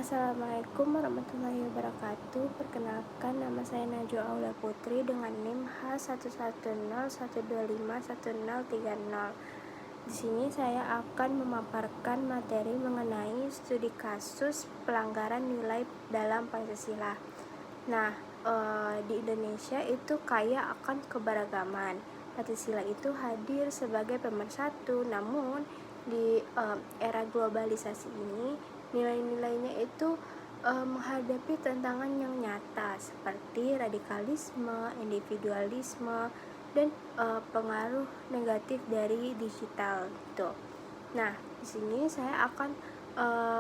Assalamualaikum warahmatullahi wabarakatuh. Perkenalkan, nama saya Najwa Aula Putri dengan NIM H11012511030. Di sini saya akan memaparkan materi mengenai studi kasus pelanggaran nilai dalam Pancasila. Nah, di Indonesia itu kaya akan keberagaman. Pancasila itu hadir sebagai pemersatu, namun di era globalisasi ini nilai-nilainya itu menghadapi tantangan yang nyata seperti radikalisme, individualisme, dan pengaruh negatif dari digital gitu. Nah, di sini saya akan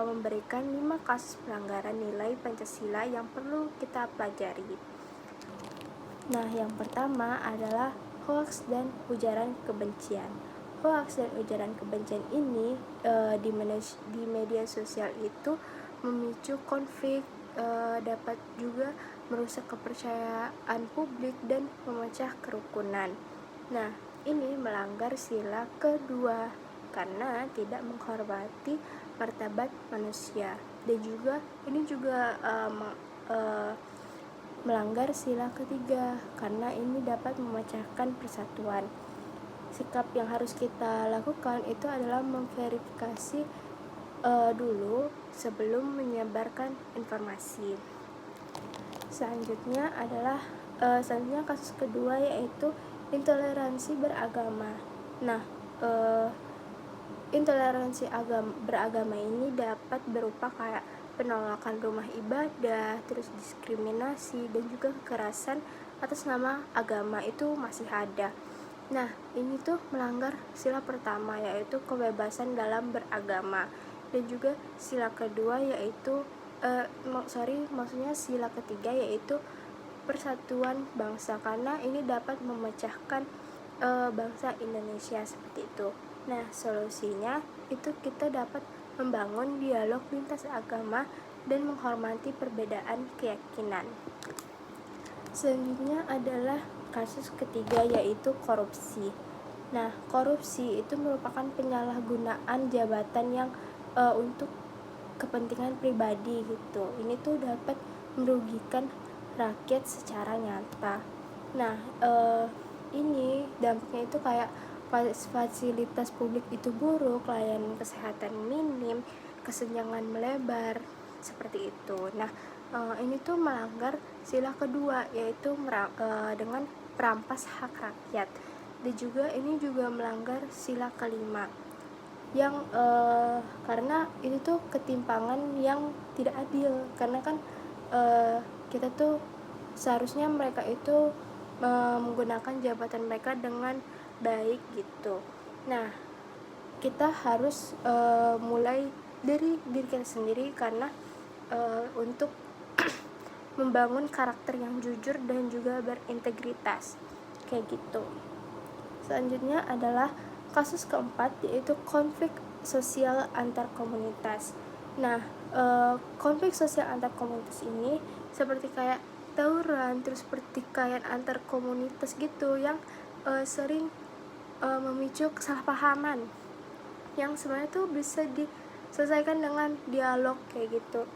memberikan 5 kasus pelanggaran nilai Pancasila yang perlu kita pelajari. Nah, yang pertama adalah hoaks dan ujaran kebencian. Hoaks dan ujaran kebencian ini di media sosial itu memicu konflik, dapat juga merusak kepercayaan publik dan memecah kerukunan. Nah, ini melanggar sila kedua karena tidak menghormati martabat manusia, dan juga ini juga melanggar sila ketiga karena ini dapat memecahkan persatuan. Sikap yang harus kita lakukan itu adalah memverifikasi dulu sebelum menyebarkan informasi. Selanjutnya kasus kedua yaitu intoleransi beragama. Nah, intoleransi beragama ini dapat berupa kayak penolakan rumah ibadah, terus diskriminasi, dan juga kekerasan atas nama agama itu masih ada. Nah, ini tuh melanggar sila pertama yaitu kebebasan dalam beragama, dan juga sila kedua yaitu sila ketiga yaitu persatuan bangsa, karena ini dapat memecahkan bangsa Indonesia seperti itu. Nah, solusinya itu kita dapat membangun dialog lintas agama dan menghormati perbedaan keyakinan. Selanjutnya adalah kasus ketiga yaitu korupsi. Nah, korupsi itu merupakan penyalahgunaan jabatan yang untuk kepentingan pribadi gitu. Ini tuh dapat merugikan rakyat secara nyata. Nah, ini dampaknya itu kayak fasilitas publik itu buruk, layanan kesehatan minim, kesenjangan melebar, seperti itu. Nah, ini tuh melanggar sila kedua yaitu dengan merampas hak rakyat, dan juga ini juga melanggar sila kelima yang karena itu tuh ketimpangan yang tidak adil, karena kan kita tuh seharusnya mereka itu menggunakan jabatan mereka dengan baik gitu. Nah, kita harus mulai dari diri kita sendiri karena untuk membangun karakter yang jujur dan juga berintegritas kayak gitu. Selanjutnya adalah kasus keempat yaitu konflik sosial antar komunitas. Nah, konflik sosial antar komunitas ini seperti kayak tawuran, terus pertikaian antar komunitas gitu yang sering memicu kesalahpahaman yang sebenarnya tuh bisa diselesaikan dengan dialog kayak gitu.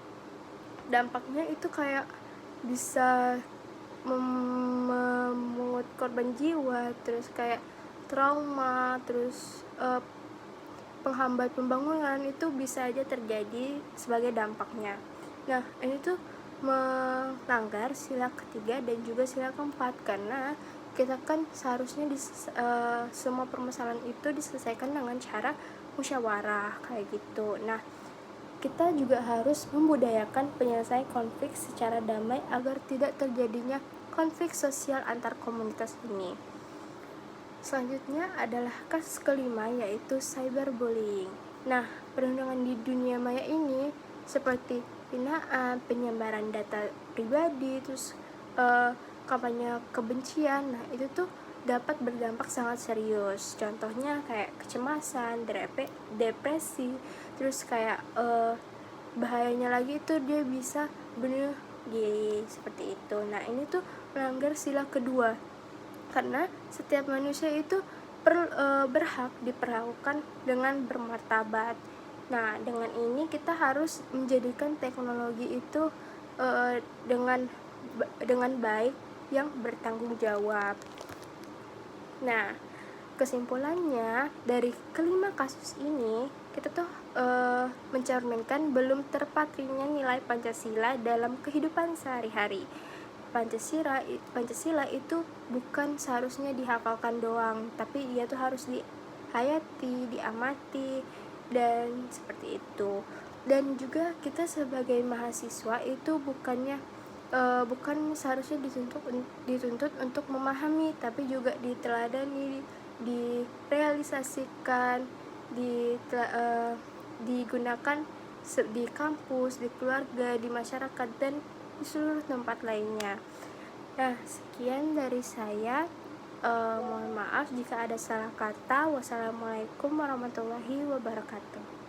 Dampaknya itu kayak bisa memungut korban jiwa, terus kayak trauma, terus penghambat pembangunan itu bisa aja terjadi sebagai dampaknya. Nah, ini tuh melanggar sila ketiga dan juga sila keempat, karena kita kan seharusnya semua permasalahan itu diselesaikan dengan cara musyawarah kayak gitu. Nah, kita juga harus membudayakan penyelesaian konflik secara damai agar tidak terjadinya konflik sosial antar komunitas ini. Selanjutnya adalah kasus kelima yaitu cyberbullying. Nah, perundungan di dunia maya ini seperti penghinaan, penyebaran data pribadi, terus kampanye kebencian. Nah, itu tuh dapat berdampak sangat serius. Contohnya kayak kecemasan, depresi, terus kayak bahayanya lagi itu dia bisa bunuh diri seperti itu. Nah, ini tuh melanggar sila kedua karena setiap manusia itu berhak diperlakukan dengan bermartabat. Nah, dengan ini kita harus menjadikan teknologi itu dengan baik yang bertanggung jawab. Nah, kesimpulannya dari kelima kasus ini kita tuh mencerminkan belum terpakainya nilai Pancasila dalam kehidupan sehari-hari. Pancasila itu bukan seharusnya dihafalkan doang, tapi ia tuh harus dihayati, diamati, dan seperti itu. Dan juga kita sebagai mahasiswa itu bukan seharusnya dituntut untuk memahami, tapi juga diteladani, direalisasikan, digunakan di kampus, di keluarga, di masyarakat, dan di seluruh tempat lainnya. Nah, sekian dari saya. Mohon maaf jika ada salah kata. Wassalamualaikum warahmatullahi wabarakatuh.